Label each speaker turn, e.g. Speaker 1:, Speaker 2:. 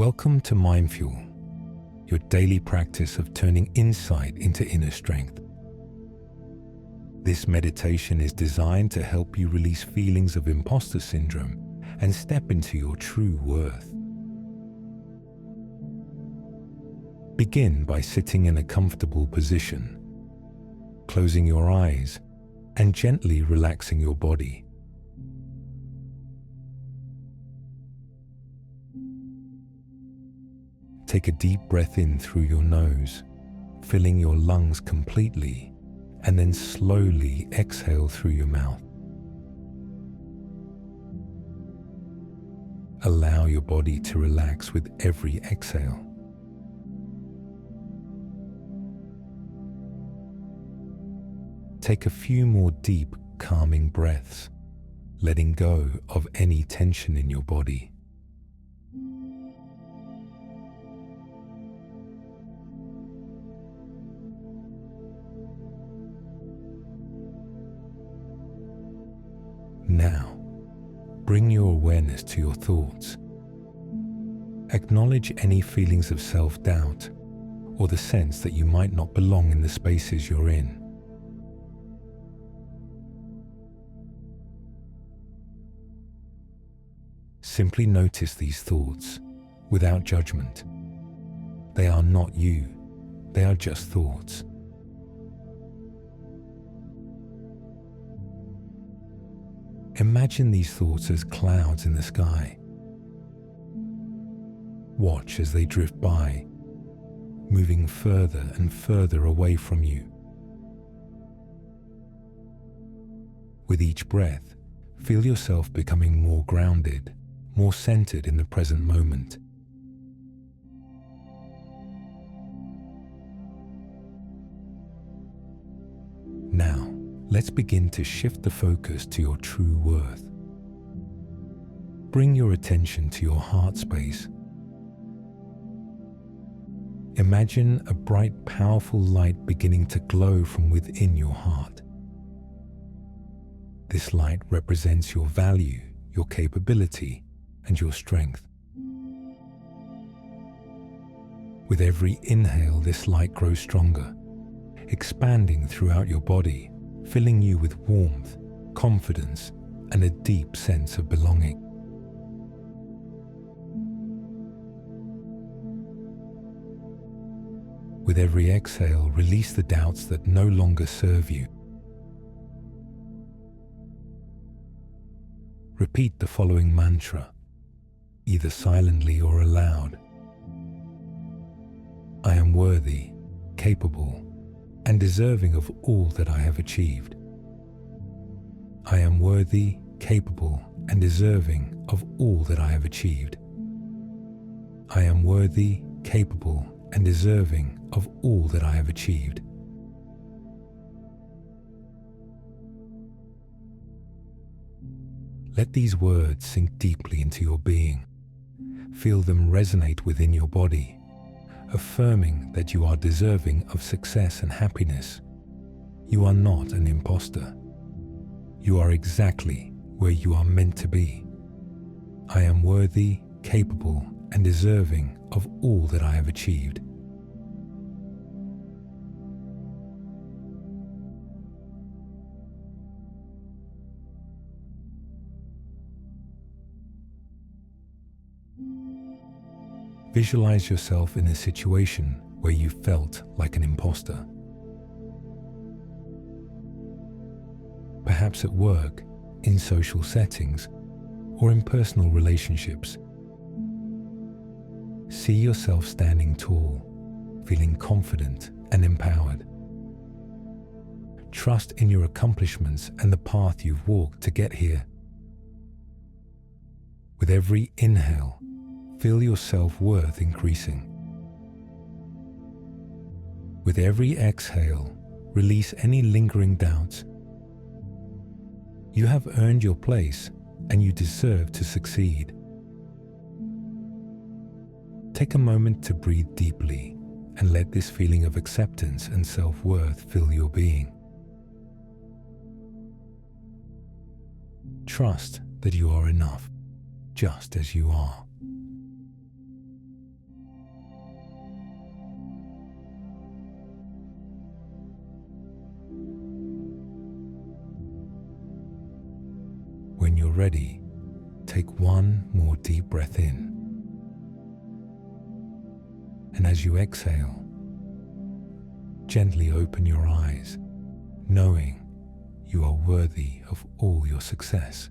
Speaker 1: Welcome to MindFuel, your daily practice of turning insight into inner strength. This meditation is designed to help you release feelings of imposter syndrome and step into your true worth. Begin by sitting in a comfortable position, closing your eyes, and gently relaxing your body. Take a deep breath in through your nose, filling your lungs completely, and then slowly exhale through your mouth. Allow your body to relax with every exhale. Take a few more deep, calming breaths, letting go of any tension in your body. Now, bring your awareness to your thoughts. Acknowledge any feelings of self-doubt or the sense that you might not belong in the spaces you're in. Simply notice these thoughts without judgment. They are not you, they are just thoughts. Imagine these thoughts as clouds in the sky. Watch as they drift by, moving further and further away from you. With each breath, feel yourself becoming more grounded, more centered in the present moment. Now, let's begin to shift the focus to your true worth. Bring your attention to your heart space. Imagine a bright, powerful light beginning to glow from within your heart. This light represents your value, your capability, and your strength. With every inhale, this light grows stronger, expanding throughout your body, filling you with warmth, confidence, and a deep sense of belonging. With every exhale, release the doubts that no longer serve you. Repeat the following mantra, either silently or aloud. I am worthy, capable, and deserving of all that I have achieved. I am worthy, capable, and deserving of all that I have achieved. I am worthy, capable, and deserving of all that I have achieved. Let these words sink deeply into your being. Feel them resonate within your body, affirming that you are deserving of success and happiness. You are not an imposter. You are exactly where you are meant to be. I am worthy, capable, and deserving of all that I have achieved. Visualize yourself in a situation where you felt like an imposter. Perhaps at work, in social settings, or in personal relationships. See yourself standing tall, feeling confident and empowered. Trust in your accomplishments and the path you've walked to get here. With every inhale, feel your self-worth increasing. With every exhale, release any lingering doubts. You have earned your place and you deserve to succeed. Take a moment to breathe deeply and let this feeling of acceptance and self-worth fill your being. Trust that you are enough, just as you are. when you're ready, take one more deep breath in. And as you exhale, gently open your eyes, knowing you are worthy of all your success.